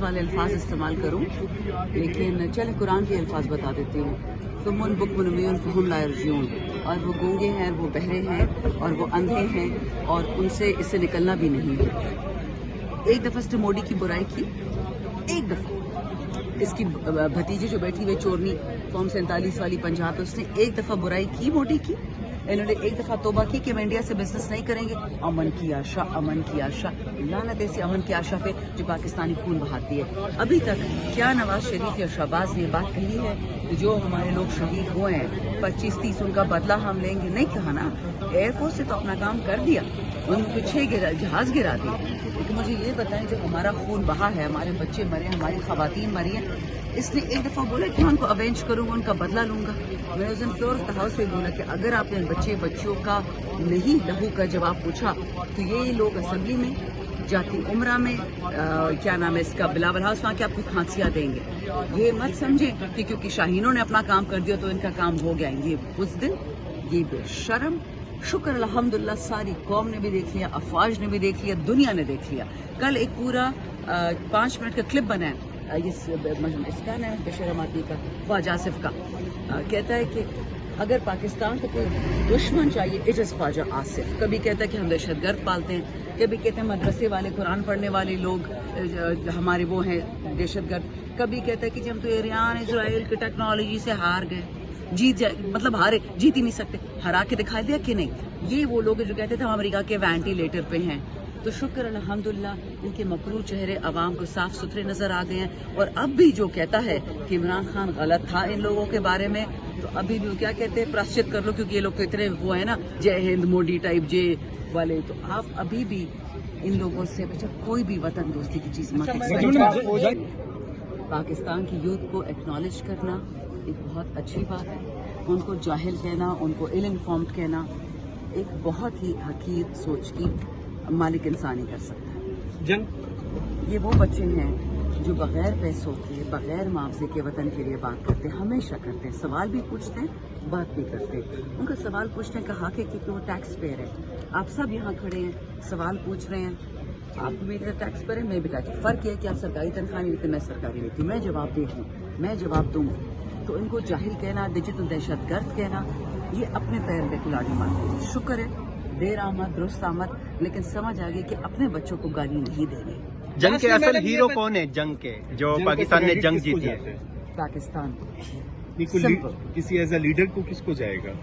والے الفاظ استعمال کروں، لیکن چلے قرآن کے الفاظ بتا دیتی ہوں. ثم بکم عمی فہم لا یرجعون، اور وہ گونگے ہیں، وہ بہرے ہیں، اور وہ اندھے ہیں، اور ان سے اس سے نکلنا بھی نہیں ہے. ایک دفعہ اس نے موڈی کی برائی کی، ایک دفعہ اس کی بھتیجی جو بیٹھی ہوئی چورنی فارم 47 والی پنجاب، اس نے ایک دفعہ برائی کی موڈی کی. انہوں نے ایک دفعہ توبہ کی کہ ہم انڈیا سے بزنس نہیں کریں گے. امن کی آشا، امن کی آشا، لعنت ایسی امن کی آشا پہ جو پاکستانی خون بہاتی ہے. ابھی تک کیا نواز شریف یا شہباز نے یہ بات کہی ہے کہ جو ہمارے لوگ شہید ہوئے ہیں 25-30 ان کا بدلہ ہم لیں گے؟ نہیں کہا نا. ایئر فورس سے تو اپنا کام کر دیا، ان کو 6 جہاز گرا دیے. لیکن مجھے یہ بتائیں جو ہمارا خون بہا ہے، ہمارے بچے مرے، ہماری خواتین مری ہیں، اس نے ایک دفعہ بولا کہ میں ان کو اوینج کروں گا، ان کا بدلہ لوں گا. میں اس دن فلور آف دا ہاؤس پہ بولا کہ اگر آپ نے بچوں کا نہیں لہو کا جواب پوچھا تو یہ لوگ اسمبلی میں جاتی عمرہ میں کیا نام ہے اس کا بلاول ہاؤس، وہاں کے آپ کو کھانسیاں دیں گے. یہ مت سمجھیں کہ کیونکہ شاہینوں نے اپنا کام کر دیا تو ان کا کام ہو گیا. یہ بزدل، یہ بے شرم. شکر الحمدللہ ساری قوم نے بھی دیکھ لیا، افواج نے بھی دیکھ لیا، دنیا نے دیکھ لیا. کل ایک پورا 5 منٹ کا کلپ بنا ہے اس کا نام بشیر احمدی کا، خواجہ آصف کا. کہتا ہے کہ اگر پاکستان کو کوئی دشمن چاہیے اٹ از خواجہ آصف. کبھی کہتا ہے کہ ہم دہشت گرد پالتے ہیں، کبھی کہتے ہیں مدرسے والے قرآن پڑھنے والے لوگ ہمارے وہ ہیں دہشت گرد. کبھی کہتا ہے کہ جب تو ایران اسرائیل کی ٹیکنالوجی سے ہار گئے، جیت جائے، مطلب ہارے، جیت ہی نہیں سکتے. ہرا کے دکھائی دیا کہ نہیں. یہ وہ لوگ جو کہتے تھے ہم امریکہ کے وینٹیلیٹر پہ ہیں. تو شکر الحمدللہ ان کے مکروہ چہرے عوام کو صاف ستھرے نظر آ گئے ہیں. اور اب بھی جو کہتا ہے کہ عمران خان غلط تھا ان لوگوں کے بارے میں، تو ابھی بھی کیا کہتے ہیں پراشچت کر لو، کیونکہ یہ لوگ تو اتنے وہ ہیں نا جے ہند موڈی ٹائپ جے والے. تو آپ ابھی بھی ان لوگوں سے بچا کوئی بھی وطن دوستی کی چیز مت. پاکستان کی یوتھ کو ایکنالج کرنا ایک بہت اچھی بات ہے. ان کو جاہل کہنا، ان کو ill informed کہنا ایک بہت ہی حقیر سوچ کی مالک انسان ہی کر سکتا ہے. یہ وہ بچے ہیں جو بغیر پیسوں کے، بغیر معاوضے کے وطن کے لیے بات کرتے ہیں، ہمیشہ کرتے ہیں. سوال بھی پوچھتے ہیں، بات بھی کرتے ہیں. ان کا سوال پوچھنے کا حق ہے کیونکہ وہ ٹیکس پیئر ہے. آپ سب یہاں کھڑے ہیں، سوال پوچھ رہے ہیں. آپ بھی ٹیکس پیئر ہیں، میں بھی ٹیکس. فرق یہ ہے کہ آپ سرکاری تنخواہ نہیں لیتے، میں سرکاری لیتی ہوں. میں جواب دے ہوں، میں جواب دوں. تو ان کو جاہل کہنا، ڈیجیٹل دہشت گرد کہنا، یہ اپنے پیر پہ کلاڑی مارتے ہیں. شکر ہے دیر آمد درست آمد، لیکن سمجھ آ گئی کہ اپنے بچوں کو گالی نہیں دینی. جنگ کے اصل ہیرو کون ہے؟ جنگ کے جو پاکستان نے جنگ جیتی ہے پاکستان کسی ایز اے لیڈر کو کس کو جائے گا؟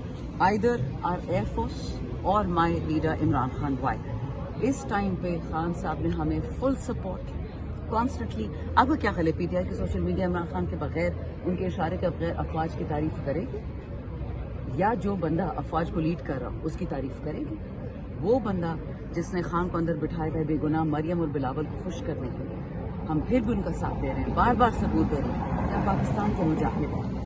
آئیدر آر ایئر فورس اور مائی لیڈر عمران خان. وائی اس ٹائم پہ خان صاحب نے ہمیں فل سپورٹ کانسٹنٹلی. اب کیا خلے پی ٹی آئی کے سوشل میڈیا عمران خان کے بغیر، ان کے اشارے کے بغیر افواج کی تعریف کرے گی؟ یا جو بندہ افواج کو لیڈ کر رہا اس کی تعریف کرے گی؟ وہ بندہ جس نے خان کو اندر بٹھایا تھا بے گناہ مریم اور بلاول کو خوش کرنے کے لیے، ہم پھر بھی ان کا ساتھ دے رہے ہیں، بار بار ثبوت دے رہے ہیں کہ پاکستان کے مجاہد ہیں.